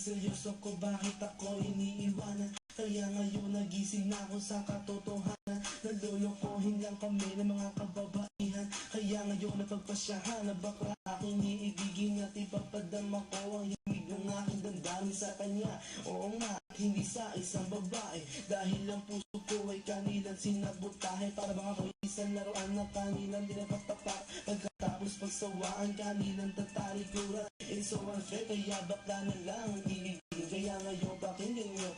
seryoso ko, bakit ako iniiwanan? Kaya ngayon nagising na ako sa katotohanan. Nalolokohin lang kami ng mga kababaihan. Kaya ngayon napagpasyahan na bakla aking iibigin at ipapadama ko ang himig ng aking damdamin sa kanya. Oo nga, hindi sa isang babae, dahil ang puso ko ay kanilang sinabotahe. Para bang ako isang laruan na kanilang dinapatapak. Pagkatapos pagsawaan kanilang tatalikuran. It's so unfair, kaya bakla na lang ang iibigin. Kaya ngayon pakinggan nyo